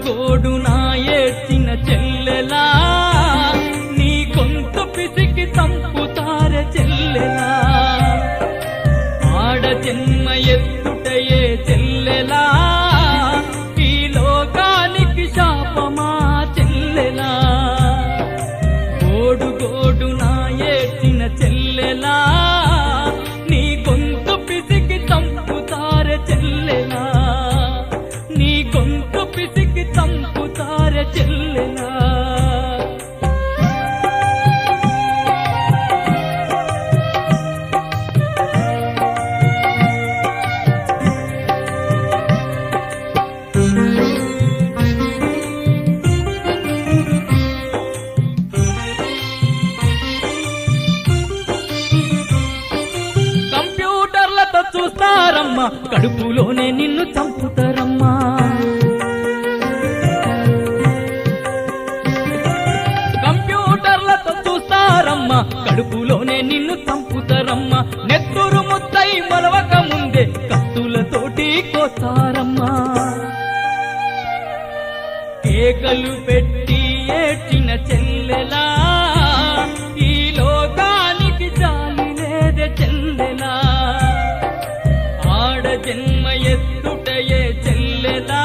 గోడున ఏడ్చిన చెల్లెలా నీ గొంతు పిసికి చంపుతారే చెల్లెలా ఆడ జన్మ ఎత్తుటయే చెల్లెలా ఈ లోకానికి శాపమా చెల్లెలా గోడు గోడున ఏడ్చిన చెల్లెలా నీ గొంతు పిసికి చంపుతారే చెల్లెలా నీ గొంతు పిసికి చంపుతారే చెల్లెలా కంప్యూటర్లతో చూస్తారమ్మా కడుపులోనే నిన్ను చంపుతారమ్మా కంప్యూటర్లతో చూస్తారమ్మా కడుపులోనే నిన్ను చంపుతారమ్మా నెత్తురు ముద్దై మొలవక ముందే కత్తులతోటి కోస్తారమ్మా కేకలు పెట్టి ఏడ్చిన చెల్లెలా ఈ లోకానికి జాలి లేదే చెల్లెలా ఆడ జన్మ ఎత్తుటయే చెల్లెలా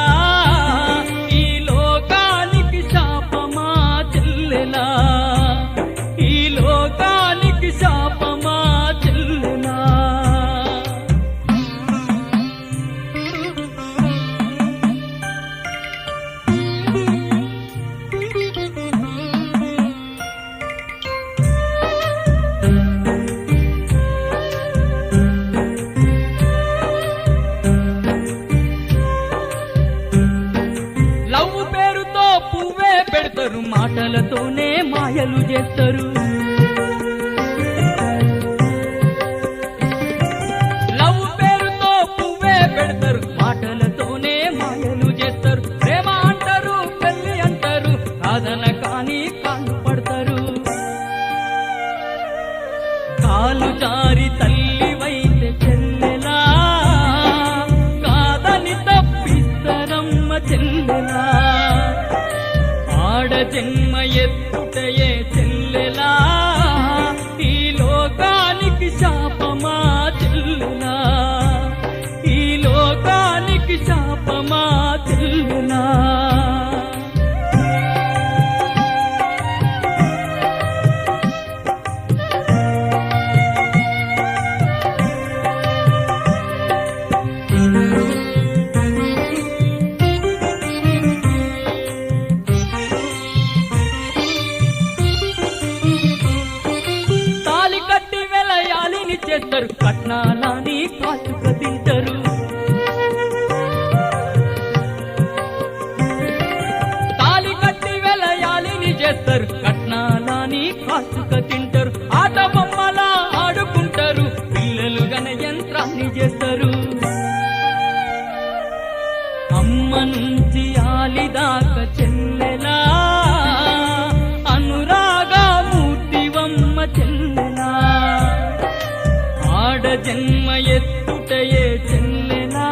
ఈ లోకానికి శాపమా చెల్లెలా ఈ లోకానికి శాపమా చెల్లెలా లవ్ పేరుతో పువ్వే పెడతారు మాటలతోనే మాయలు చేస్తారు లవ్ పేరుతో పువ్వే పెడతారు మాటలతోనే మాయలు చేస్తారు ప్రేమ అంటారు పెళ్లి అంటారు కాదన కానీ కాళ్ళు పడతారు కాలు జారి తల్లి వైద్య చెల్లెలా కాదని తప్పిస్తారమ్మ చెల్లెలా ఆడ జన్మ ఎత్తుటయే చెల్లెలా ఈ లోకానికి శాపమా చెల్లెలా ఈ లోకానికి శాపమా చెల్లెలా తాలి కట్టి వెలయాలిని చేస్తారు కట్నాలని కాచుక తింటారు తాలి కట్టి వెలయాలిని చేస్తారు కట్నాలని కాచుక తింటారు ఆట బొమ్మలా ఆడుకుంటారు పిల్లలు గన యంత్రాన్ని చేస్తారు అమ్మ నుంచి ఆలిదాకా చెల్లెలా అనురాగమూర్తివమ్మ చెల్లెలా ఆడ జన్మ ఎత్తుటయే చెల్లెలా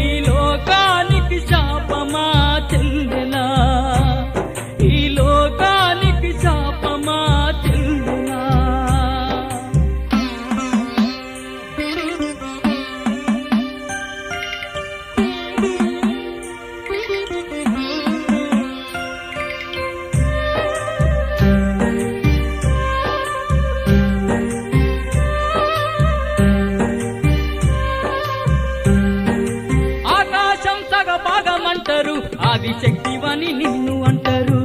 ఈ లోకానికి శాపమా చెల్లెలా ఈ లోకానికి శాపమా చెల్లెలా ఆకాశం సగ భాగమంటారు ఆదిశక్తివని నిన్ను అంటారు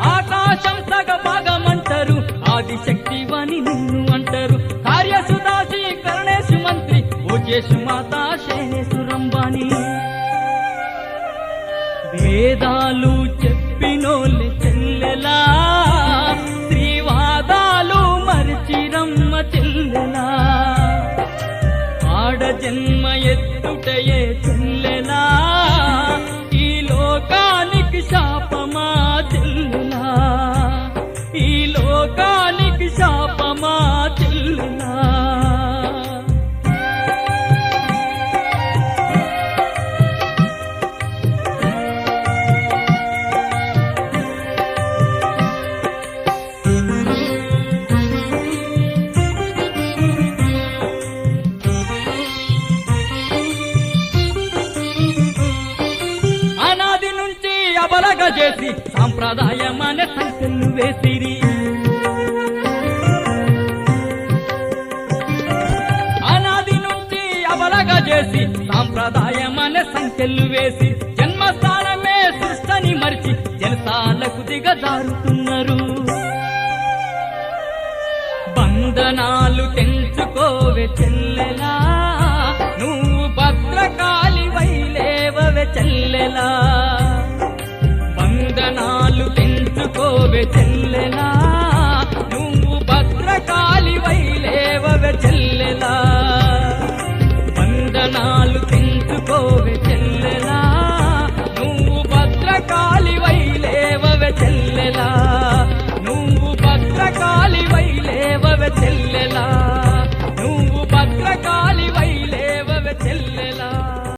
ఆకాశం సగ భాగమంటారు ఆదిశక్తివని నిన్ను అంటారు కార్యసుదాసి కరుణేశు మంత్రి భోజేశు మాతా శేనేశు రంబాని వేదాలు చెప్పినోళ్ళే చెల్లెలా శ్రీవాదాలు మరిచిరమ్మ చెల్లెలా ఆడ జన్మ ఎత్తుటయే చెల్లెలా ఈ లోకానికి శాపమా చెల్లెలా ఈ లోకానికి శాపమా చెల్లెలా చేసి సాంప్రదాయమనే సంఖ్యలు వేసిరి. అనాది నుంచి అబలగా చేసి సాంప్రదాయమనే సంఖ్యలు వేసి జన్మస్థానమే సృష్టని మరిచి జనసాలకు దిగజారుతున్నారు. బంధనాలు తెంచుకోవే చెల్లెలా, నువ్వు భద్రకాళి వైలేవవే చెల్లెలా. బంధనాలు తెంచుకోవే చెల్లెలా,